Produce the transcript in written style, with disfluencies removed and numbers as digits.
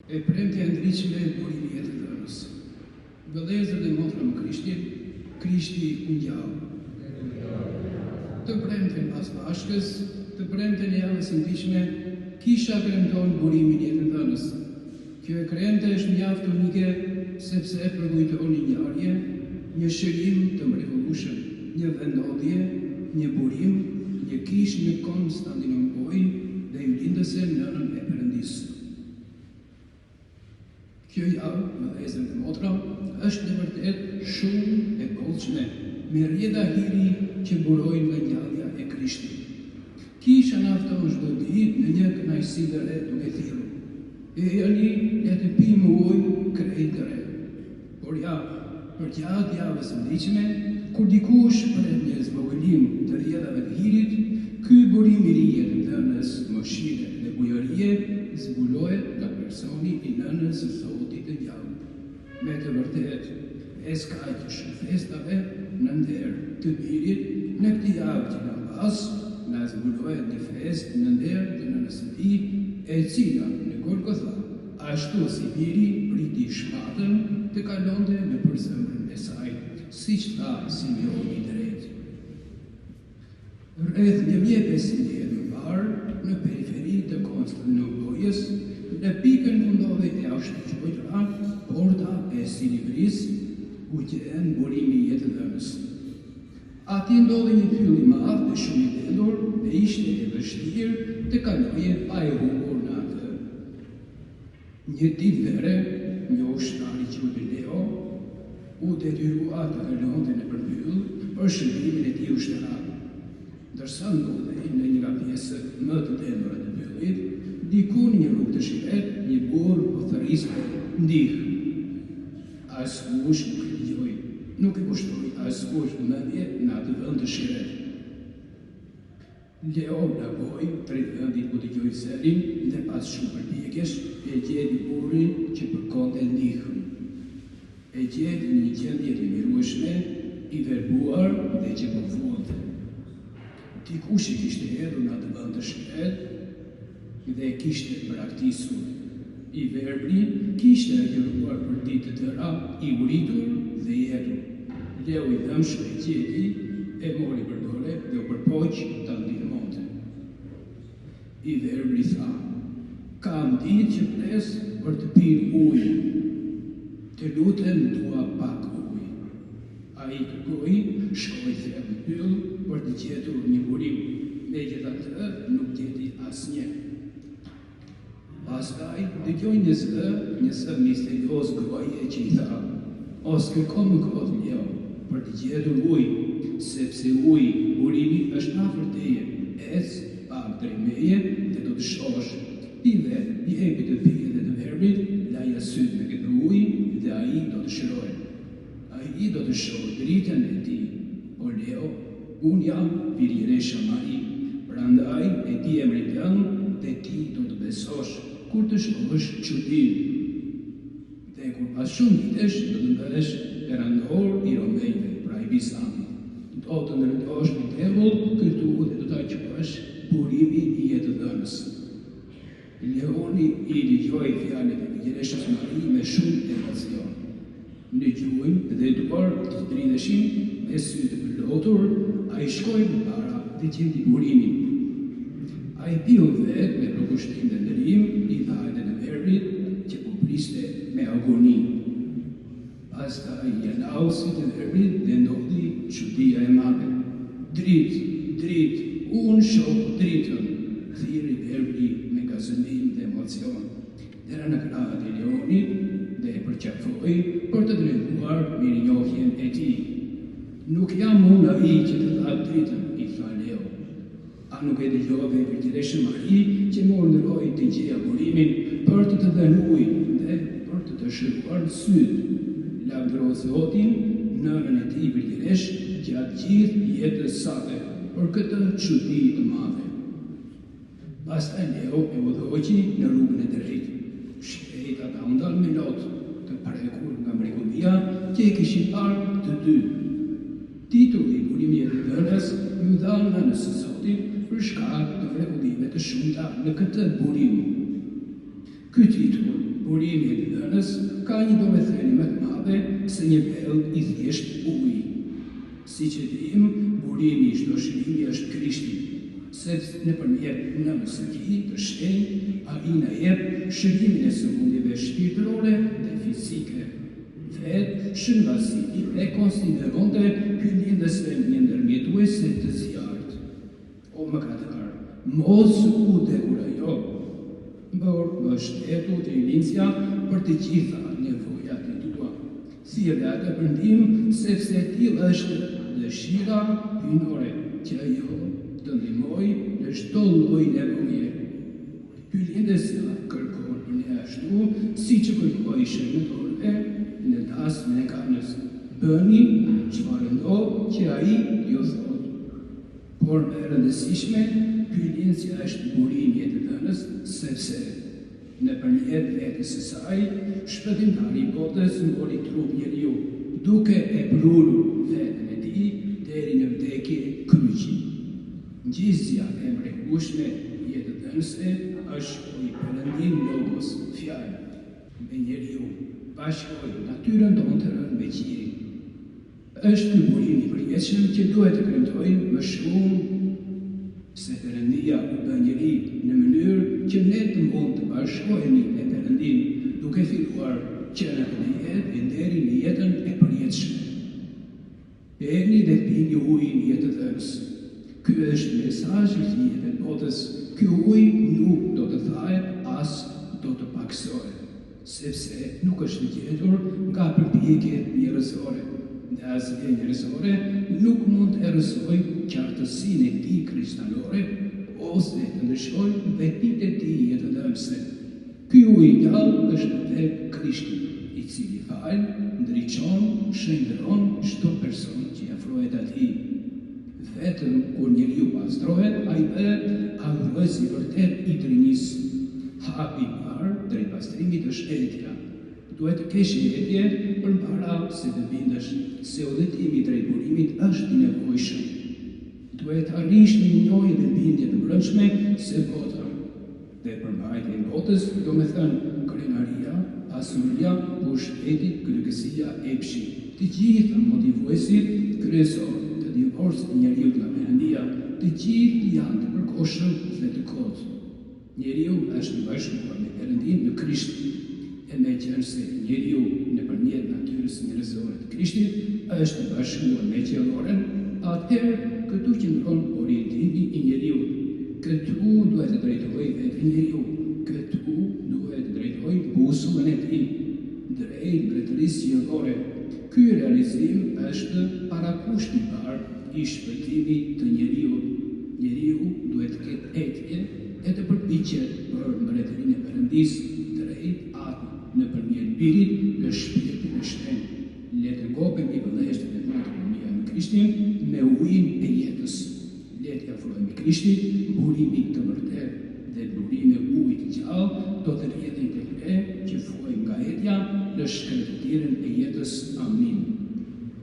E premtja e ndriçme e burimi jetë të dhënës. Vëllezër dhe motra më Krishtit, Krishti u ngjall. Të premten pas Pashkës, të premten e javës së ndriçme, kisha premton burimin jetë të dhënës. Kjo e kremte është mjaft unike sepse përkujton një ngjarje, një shërim të mrekullueshëm, një vendodhje, një burim, një kishë në Konstantinopol dhe i lindëse nënën e Perëndisë. Kjo javë, vëllezër dhe motra, është në vërtet shumë e bollshme, me rrjedha hiri që burojnë nga ngjallja e Krishtit. Kisha na fton çdo ditë në një kënaqësi të re duke thirrur: "E jani le të pimë ujë krejt të re." Por ja, për gjatë javës së ndriçme, kur dikush pret një zvogëlim të rrjedhave të hirit, ky burim i ri të dhënës, mëshire dhe bujarie zbulohet nga personi i nënës së Zotit të gjallë. Me të vërtet, e skajtë festave në nder të birit, në këtë javë që na pas, na zbulohet një festë në nder të nënës së tij, e cila në Golgotha, ashtu si biri priti shpatën të kalonte në përzemrën e saj, siç tha Simeoni i drejtë. Rreth 1500 vjet më parë, në periferi të Konstantinopolis, në pikën ku ndodhej e Auschwitz-Birkenau, porta e Silivris, u gjen burimi jetë të dhënës. Ati ndodhej një pyll i madh dhe shumë i dendur dhe ishte e vështirë të kaloje pa e humbur në atë. Një ditë vere, një ushtar i quajtur Leo u detyrua të kalonte nëpër pyll për shërimin e tij ushtarak. Ndërsa ndodhej në një nga pjesët më të dendura të pyllit, diku në një rrugë të shiret, një burr po thërriste: "Ndih." Askush nuk e dëgjoi, nuk e kushtoi askush vëmendje në atë vend të shiret. Leo largoi drejt vendit ku dëgjoi zërin dhe pas shumë përpjekjesh e gjeti burrin që kërkonte ndihmë. E gjeti në një gjendje të mirueshme, i verbuar dhe që po vuante. Dikush e kishte hedhur në atë vend të shiret dhe e kishte braktisur. I verbri kishte agjëruar për ditë të tëra, i uritur dhe i hetur. Leo i dëmshëm e gjeti, e mori për dore dhe u përpoq ta ndihmonte. I verbri tha: "Kam ditë që pres për të pirë ujë. Të lutem, dua pak ujë." Ai kërkoi, shkoi thellë në pyll për të gjetur një burim, megjithatë nuk gjeti asnjë. Pastaj dëgjoi një zë misterios goje që i tha: "Os kërko më kohë Leo për të gjetur ujë, sepse uji, burimi është afër teje. Ec pak drejt meje dhe do të shohësh." Pive, i epi të pije dhe të verbrit, laja syt me këtë ujë dhe ai do të shërojë. Ai do të shohë dritën e tij. O Leo, unë jam Virginesha Mari, prandaj e di emrin tënd dhe ti do të besosh kur të shohësh çudinë. Dhe kur pas shumë vitesh do të bëhesh perandor i Romejve, pra i Bizantit. Do të ndërtohesh në tempull këtu dhe do ta quash burimi i jetë të dhënës. Leoni i dëgjoi fjalët e Virgineshës Mari me shumë emocion. Në gjuhën dhe duar të dridheshin me sy të përlotur, ai shkoi përpara dhe gjeti burimin. Ai piu vetë me përkushtim dhe ndërim, i tha edhe në verbrit që po priste me agoni. Pastaj ja lau sy të verbrit dhe ndodhi çudia e madhe. Drit, unë shoh dritën, thirrri verbri me gazënim dhe emocion. Dera në krahët e Leonit dhe e përqafoi për të drejtuar mirënjohjen e tij. "Nuk jam unë ai që të dha dritën," i tha Leo. "A nuk e dëgjove Virgineshën Mari që më urdhëroi të gjeja burimin për të të dhënë ujë dhe për të shëruar syt? Lavdëro Zotin, nënën e tij Virginesh, gjatë gjithë jetës sate për këtë çudi të madhe." Pastaj Leo e udhëhoqi në rrugën e drejtë. Shpejt ata u ndalën me lot, të prekur nga mrekullia që e kishin parë të dy. Titulli i burimit të dhënës ju dha nënës së Zotit për shkak të mrekullive të shumta në këtë burim. Ky titull Burimi I të dhënës ka një domethënie më të madhe se një bell I thjesht uji. Siç e dim, burimi I çdo shërimi është Krishti, sepse nëpërmjet nënës së Tij të shenjtë, ai na jep shërimin e sëmundjeve shpirtërore dhe fizike. Vetë shënvasi e konsideronte hyjendësve një ndërmjetuese të zjarrt. O mëkatar, mos u dekurajo, por mbështetu trilincia për të gjitha nevojat e tua. Thirrë atë përndim, sepse tillë është dëshira hyjnore që ajo të ndihmojë në çdo lloj nevoje. Hyjendësja kërkon për ne ashtu, siç e kërkoi shëndetorëve në dasmën e Kanës. Bëni çfarë do që ai ju thotë. Por më e rëndësishme, hyjendësja është burimi I të dhënës, sepse nëpërmjet vetes së saj, shpëtimtari I botës mbori trup njeriu, duke e prurur veten e tij deri në vdekje kryqi. Ngjizja e mrekullueshme jetë dhënëse është I Perëndim Logos, fjalë. Me njeriu bashkoi natyrën tonë të rënë me qirin. Është ky burim I përjetshëm që duhet të kremtojmë më shumë se Perëndia u bë njeri në mënyrë që ne të mund të bashkohemi me Perëndin, duke filluar që në këtë jetë e deri në jetën e përjetshme. Beni dhe pini ujin jetë të dhënës. Ky është mesazhi I jetës e botës. Ky ujë nuk do të thahet as do të paksohet, sepse nuk është gjetur nga përpjekjet njerëzore. Dhe asnjë njerëzore nuk mund të errësojë qartësinë e tij kristalore ose të ndryshojë veprimët e tij jetëdhënëse. Ky ujë I gjallë është tek Krishti, I cili fal, ndriçon, shënderon çdo person që I afrohet atij. Vetëm kur njeriu pastrohet, ai bëhet adhurues I vërtet I Trinisë. Hapi I parë drejt pastrimit është etja. Duhet të kesh etje përpara se të bindesh se udhëtimi drejt burimit është I nevojshëm. Duhet të arrish një njohje dhe bindje të brendshme se bota. Dhe përmbajtja E botës, do me thënë krenaria, pasuria, pushtetit, kryqësia, epshi. Të gjitha motivuesit kryesor të divorcit njeriu nga Perëndia, të gjithë janë të përkohshëm dhe të kotë. Njeriu është I bashkuar me Perëndin në Krisht. E meqense njeriu nëpërmjet natyrës njerëzore të Krishtit është I bashkuar me qielloren, atëherë këtu qëndron orientimi I njeriu. Këtu duhet të drejtojë vetë njeriu. Këtu duhet të drejtojë busullën e tij drejt mbretërisë qiellore. Ky realizim është parakushti I parë I shpëtimit të njeriu. Njeriu duhet të ketë etje e të përpiqet për mbretërinë e Perëndisë drejt atë nëpërmjet birit në shpirtin e shenjtë. Le të ngopemi vëllezër dhe motra në Krishtin me ujin e jetës. Le të afrohemi Krishtit, burimi të